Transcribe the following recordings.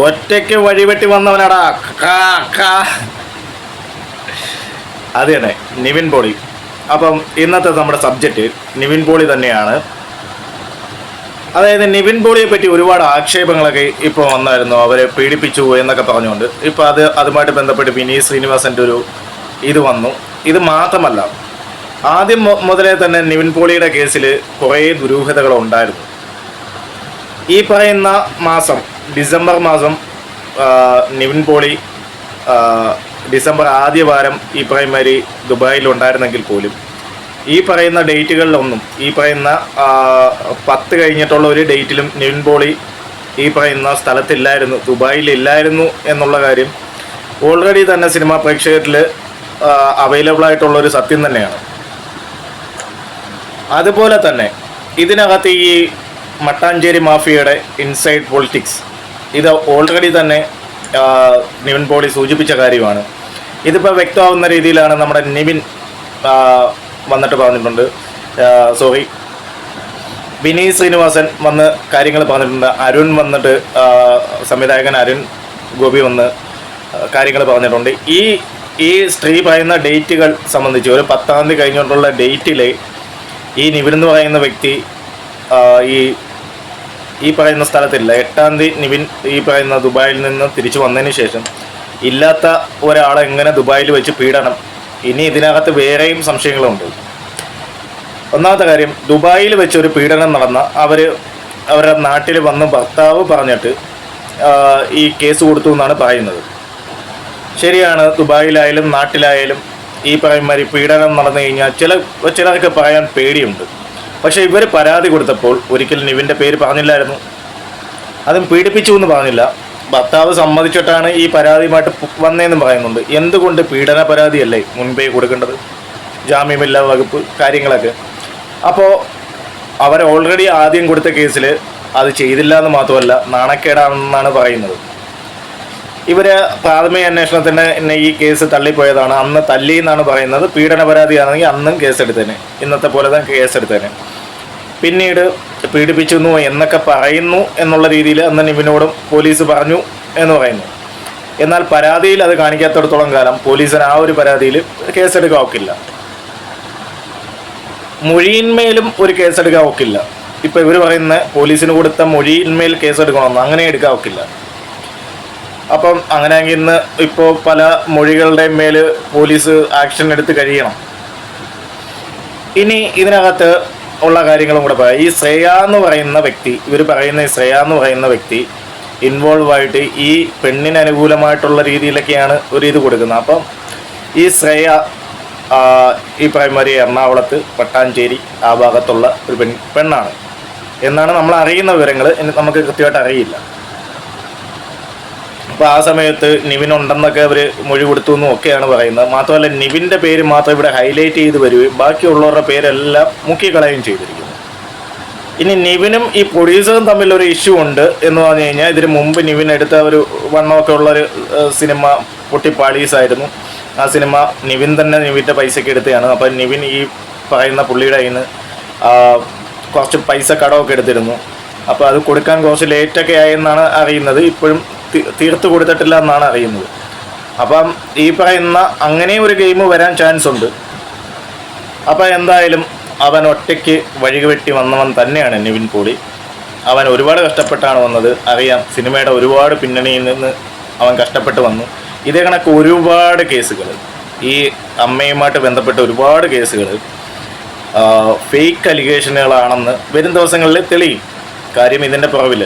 ഒറ്റയ്ക്ക് വഴിവെട്ടി വന്നവനാടാ. അത് തന്നെ നിവിൻ പോളി. അപ്പം ഇന്നത്തെ നമ്മുടെ സബ്ജക്റ്റ് നിവിൻ പോളി തന്നെയാണ്. അതായത് നിവിൻ പോളിയെ പറ്റി ഒരുപാട് ആക്ഷേപങ്ങളൊക്കെ ഇപ്പോൾ വന്നായിരുന്നു, അവരെ പീഡിപ്പിച്ചു എന്നൊക്കെ പറഞ്ഞുകൊണ്ട്. ഇപ്പോൾ അതുമായിട്ട് ബന്ധപ്പെട്ട് വിനീത് ശ്രീനിവാസൻ്റെ ഒരു ഇത് വന്നു. ഇത് മാത്രമല്ല, ആദ്യം മുതലേ തന്നെ നിവിൻ പോളിയുടെ കേസിൽ കുറേ ദുരൂഹതകളുണ്ടായിരുന്നു. ഈ പറയുന്ന മാസം ഡിസംബർ മാസം നിവിൻ പോളി ഡിസംബർ ആദ്യ വാരം ഈ പറയുമാതിരി ദുബായിലുണ്ടായിരുന്നെങ്കിൽ പോലും ഈ പറയുന്ന ഡേറ്റുകളിലൊന്നും, ഈ പറയുന്ന 10 കഴിഞ്ഞിട്ടുള്ള ഒരു ഡേറ്റിലും നിവിൻ പോളി ഈ പറയുന്ന സ്ഥലത്തില്ലായിരുന്നു, ദുബായിലില്ലായിരുന്നു എന്നുള്ള കാര്യം ഓൾറെഡി തന്നെ സിനിമാ പ്രേക്ഷകരിൽ അവൈലബിൾ ആയിട്ടുള്ളൊരു സത്യം തന്നെയാണ്. അതുപോലെ തന്നെ ഇതിനകത്ത് ഈ മട്ടാഞ്ചേരി മാഫിയയുടെ ഇൻസൈഡ് പൊളിറ്റിക്സ് ഇത് ഓൾറെഡി തന്നെ നിവിൻ പോളി സൂചിപ്പിച്ച കാര്യമാണ്. ഇതിപ്പോൾ വ്യക്തമാവുന്ന രീതിയിലാണ് നമ്മുടെ നിവിൻ വന്നിട്ട് പറഞ്ഞിട്ടുണ്ട്. വിനീത് ശ്രീനിവാസൻ വന്ന് കാര്യങ്ങൾ പറഞ്ഞിട്ടുണ്ട്. അരുൺ വന്നിട്ട് സംവിധായകൻ അരുൺ ഗോപി വന്ന് കാര്യങ്ങൾ പറഞ്ഞിട്ടുണ്ട്. ഈ സ്ത്രീ പറയുന്ന ഡേറ്റുകൾ സംബന്ധിച്ച് ഒരു 10-ാം തീയതി കഴിഞ്ഞുകൊണ്ടുള്ള ഡേറ്റിൽ ഈ നിവിൻ എന്ന് പറയുന്ന വ്യക്തി ഈ പറയുന്ന സ്ഥലത്തില്ല. 8-ാം തീയതി നിവിൻ ഈ പറയുന്ന ദുബായിൽ നിന്ന് തിരിച്ചു വന്നതിന് ശേഷം ഇല്ലാത്ത ഒരാളെ എങ്ങനെ ദുബായിൽ വെച്ച് പീഡനം. ഇനി ഇതിനകത്ത് വേറെയും സംശയങ്ങളുണ്ട്. ഒന്നാമത്തെ കാര്യം, ദുബായിൽ വെച്ചൊരു പീഡനം നടന്ന അവരുടെ നാട്ടിൽ വന്ന് ഭർത്താവ് പറഞ്ഞിട്ട് ഈ കേസ് കൊടുത്തു എന്നാണ് പറയുന്നത്. ശരിയാണ്, ദുബായിലായാലും നാട്ടിലായാലും ഈ പറയുമാതിരി പീഡനം നടന്നു കഴിഞ്ഞാൽ ചിലർക്ക് പറയാൻ പേടിയുണ്ട്. പക്ഷേ ഇവർ പരാതി കൊടുത്തപ്പോൾ ഒരിക്കലും നിവിൻ്റെ പേര് പറഞ്ഞില്ലായിരുന്നു, അതും പീഡിപ്പിച്ചു എന്ന് പറഞ്ഞില്ല. ഭർത്താവ് സമ്മതിച്ചിട്ടാണ് ഈ പരാതിയുമായിട്ട് വന്നതെന്ന് പറയുന്നുണ്ട്. എന്തുകൊണ്ട് പീഡന പരാതിയല്ലേ മുൻപേ കൊടുക്കേണ്ടത്? ജാമ്യമില്ലാ വകുപ്പ് കാര്യങ്ങളൊക്കെ. അപ്പോൾ അവർ ഓൾറെഡി ആദ്യം കൊടുത്ത കേസിൽ അത് ചെയ്തില്ല എന്ന് മാത്രമല്ല, നാണക്കേടാണെന്നാണ് പറയുന്നത്. ഇവർ പ്രാഥമിക അന്വേഷണത്തിന് എന്നെ ഈ കേസ് തള്ളിപ്പോയതാണ്, അന്ന് തല്ലി എന്നാണ് പറയുന്നത്. പീഡന പരാതിയാണെങ്കിൽ അന്നും കേസെടുത്തേനെ, ഇന്നത്തെ പോലെ തന്നെ കേസെടുത്തേനെ. പിന്നീട് പീഡിപ്പിച്ചു എന്നൊക്കെ പറയുന്നു എന്നുള്ള രീതിയിൽ അന്ന് നിവിനോടും പോലീസ് പറഞ്ഞു എന്ന് പറയുന്നു. എന്നാൽ പരാതിയിൽ അത് കാണിക്കാത്തടത്തോളം കാലം പോലീസിന് ആ ഒരു പരാതിയിൽ കേസെടുക്കാൻ ഒക്കില്ല. മൊഴിയിന്മേലും ഒരു കേസെടുക്കാൻ ഒക്കില്ല. ഇപ്പോൾ ഇവർ പറയുന്ന പോലീസിന് കൊടുത്ത മൊഴിയിന്മേൽ കേസെടുക്കണമെന്ന്, അങ്ങനെ എടുക്കാൻ ഒക്കില്ല. അപ്പം അങ്ങനെയെങ്കിൽ ഇന്ന് ഇപ്പോൾ പല മൊഴികളുടെ മേൽ പോലീസ് ആക്ഷൻ എടുത്ത് കഴിയണം. ഇനി ഇതിനകത്ത് ഉള്ള കാര്യങ്ങളും കൂടെ പറയാം. ഈ ശ്രേയ എന്ന് പറയുന്ന വ്യക്തി, ഇവർ പറയുന്ന ഈ ശ്രേയ എന്ന് പറയുന്ന വ്യക്തി ഇൻവോൾവ് ആയിട്ട് ഈ പെണ്ണിന് അനുകൂലമായിട്ടുള്ള രീതിയിലൊക്കെയാണ് ഒരു ഇത് കൊടുക്കുന്നത്. അപ്പം ഈ ശ്രേയ ഈ പറയുമാതിരി എറണാകുളത്ത് പട്ടാഞ്ചേരി ആ ഭാഗത്തുള്ള ഒരു പെണ്ണാണ് എന്നാണ് നമ്മൾ അറിയുന്ന വിവരങ്ങൾ. നമുക്ക് കൃത്യമായിട്ട് അറിയില്ല. അപ്പോൾ ആ സമയത്ത് നിവിൻ ഉണ്ടെന്നൊക്കെ അവർ മൊഴി കൊടുത്തു എന്നും ഒക്കെയാണ് പറയുന്നത്. മാത്രമല്ല നിവിൻ്റെ പേര് മാത്രം ഇവിടെ ഹൈലൈറ്റ് ചെയ്ത് വരികയും ബാക്കിയുള്ളവരുടെ പേരെല്ലാം മുക്കിക്കളയുകയും ചെയ്തിരിക്കുന്നു. ഇനി നിവിനും ഈ പ്രൊഡ്യൂസറും തമ്മിലൊരു ഇഷ്യൂ ഉണ്ട് എന്ന് പറഞ്ഞു കഴിഞ്ഞാൽ, ഇതിന് മുമ്പ് നിവിൻ എടുത്ത ഒരു വണ്ണമൊക്കെ ഉള്ളൊരു സിനിമ പൊട്ടിപ്പാളീസായിരുന്നു. ആ സിനിമ നിവിൻ തന്നെ നിവിൻ്റെ പൈസയ്ക്ക് എടുത്തതാണ്. അപ്പം നിവിൻ ഈ പറയുന്ന പുള്ളിയുടെ കയ്യിൽ നിന്ന് കുറച്ച് പൈസ കടമൊക്കെ എടുത്തിരുന്നു. അപ്പോൾ അത് കൊടുക്കാൻ കുറച്ച് ലേറ്റൊക്കെ ആയെന്നാണ് അറിയുന്നത്. ഇപ്പോഴും തീർത്ത് കൊടുത്തിട്ടില്ല എന്നാണ് അറിയുന്നത്. അപ്പം ഈ പറയുന്ന അങ്ങനെ ഒരു ഗെയിം വരാൻ ചാൻസ് ഉണ്ട്. അപ്പോൾ എന്തായാലും അവൻ ഒറ്റയ്ക്ക് വഴിവെട്ടി വന്നവൻ തന്നെയാണ് നിവിൻ പോളി. അവൻ ഒരുപാട് കഷ്ടപ്പെട്ടാണ് വന്നത്, അറിയാം. സിനിമയുടെ ഒരുപാട് പിന്നണിയിൽ നിന്ന് അവൻ കഷ്ടപ്പെട്ട് വന്നു. ഇതേ കണക്ക് ഒരുപാട് കേസുകൾ, ഈ അമ്മയുമായിട്ട് ബന്ധപ്പെട്ട ഒരുപാട് കേസുകൾ ഫേക്ക് അലിഗേഷനുകളാണെന്ന് വരും ദിവസങ്ങളിൽ തെളിയും. കാര്യം ഇതിൻ്റെ പുറവിൽ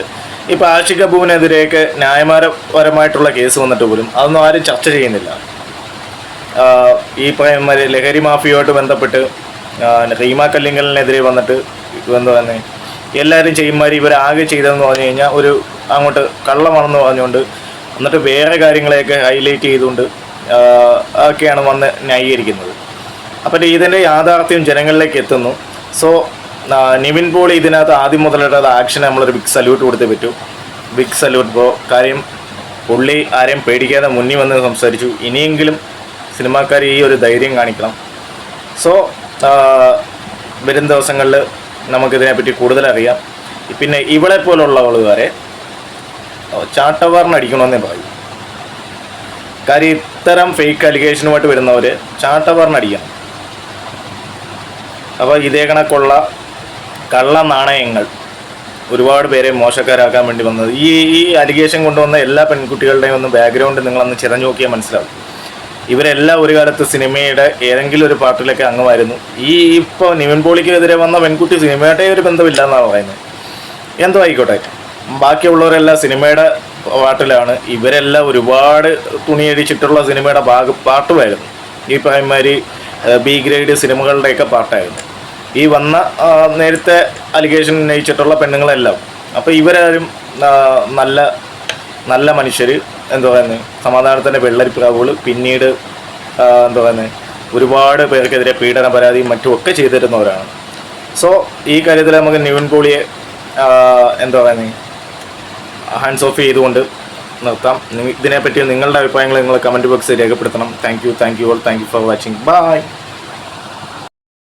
ഇപ്പോൾ ആഷിഖ് അബുവിനെതിരെയൊക്കെ ന്യായപരമായിട്ടുള്ള കേസ് വന്നിട്ട് പോലും അതൊന്നും ആരും ചർച്ച ചെയ്യുന്നില്ല. ഈ പറയുന്ന ലഹരി മാഫിയുമായിട്ട് ബന്ധപ്പെട്ട് റീമ കല്ലിങ്കലിനെതിരെ വന്നിട്ട് എന്താ തന്നെ എല്ലാവരും ചെയ്യുമാതിരി ഇവരാകെ ചെയ്തതെന്ന് പറഞ്ഞു കഴിഞ്ഞാൽ ഒരു അങ്ങോട്ട് കള്ളമാണെന്ന് പറഞ്ഞുകൊണ്ട് എന്നിട്ട് വേറെ കാര്യങ്ങളെയൊക്കെ ഹൈലൈറ്റ് ചെയ്തുകൊണ്ട് ഒക്കെയാണ് വന്ന് ന്യായീകരിക്കുന്നത്. അപ്പം ഇതിൻ്റെ യാഥാർത്ഥ്യം ജനങ്ങളിലേക്ക് എത്തുന്നു. സോ നിവിൻ പോളി ഇതിനകത്ത് ആദ്യം മുതലായിട്ട് ആക്ഷൻ നമ്മളൊരു ബിഗ് സല്യൂട്ട് കൊടുത്തേ പറ്റൂ. Big salute bro. കാര്യം പുള്ളി ആരെയും പേടിക്കാതെ മുന്നിൽ വന്ന് സംസാരിച്ചു. ഇനിയെങ്കിലും സിനിമാക്കാർ ഈ ഒരു ധൈര്യം കാണിക്കണം. സോ വരും ദിവസങ്ങളിൽ നമുക്കിതിനെപ്പറ്റി കൂടുതലറിയാം. പിന്നെ ഇവളെ പോലുള്ളവളുകാരെ ചാട്ടവാറിനടിക്കണമെന്നേ പറയും. കാര്യം ഇത്തരം ഫേക്ക് അലിഗേഷനുമായിട്ട് വരുന്നവർ ചാട്ടവാറിനടിക്കണം. അപ്പോൾ ഇതേ കണക്കുള്ള കള്ള നാണയങ്ങൾ ഒരുപാട് പേരെ മോശക്കാരാക്കാൻ വേണ്ടി വന്നത്. ഈ അലിഗേഷൻ കൊണ്ടുവന്ന എല്ലാ പെൺകുട്ടികളുടെയും ഒന്ന് ബാക്ക്ഗ്രൗണ്ട് നിങ്ങളൊന്ന് ചിറഞ്ഞു നോക്കിയാൽ മനസ്സിലാവും. ഇവരെല്ലാം ഒരു കാലത്ത് സിനിമയുടെ ഏതെങ്കിലും ഒരു പാർട്ടിലൊക്കെ അംഗമായിരുന്നു. ഇപ്പോൾ നിവിൻ പോളിക്കെതിരെ വന്ന പെൺകുട്ടി സിനിമയുടെ ഒരു ബന്ധമില്ല എന്നാണ് പറയുന്നത്. എന്തോ ആയിക്കോട്ടെ, ബാക്കിയുള്ളവരെല്ലാം സിനിമയുടെ പാട്ടിലാണ്. ഇവരെല്ലാം ഒരുപാട് തുണിയടിച്ചിട്ടുള്ള സിനിമയുടെ പാട്ടുമായിരുന്നു. ഈ പറയുമാതിരി ബി ഗ്രേഡ് സിനിമകളുടെയൊക്കെ പാട്ടായിരുന്നു ഈ വന്ന നേരത്തെ അലിഗേഷൻ ഉന്നയിച്ചിട്ടുള്ള പെണ്ണുങ്ങളെല്ലാം. അപ്പോൾ ഇവരാരും നല്ല നല്ല മനുഷ്യർ, എന്താ പറയുന്നത്, സമാധാനത്തിൻ്റെ വെള്ളരിപ്രാവുകൾ. പിന്നീട് എന്താ പറയുന്നത്, ഒരുപാട് പേർക്കെതിരെ പീഡന പരാതിയും മറ്റുമൊക്കെ ചെയ്തിരുന്നവരാണ്. സോ ഈ കാര്യത്തിൽ നമുക്ക് നിവിൻ പോളിയെ എന്താ പറയുന്നത് ഹാൻഡ്സ് ഓഫ് ചെയ്തുകൊണ്ട് നിർത്താം. ഇതിനെപ്പറ്റി നിങ്ങളുടെ അഭിപ്രായങ്ങൾ നിങ്ങൾ കമൻറ്റ് ബോക്സിൽ രേഖപ്പെടുത്തണം. Thank you all. Thank you for watching. By.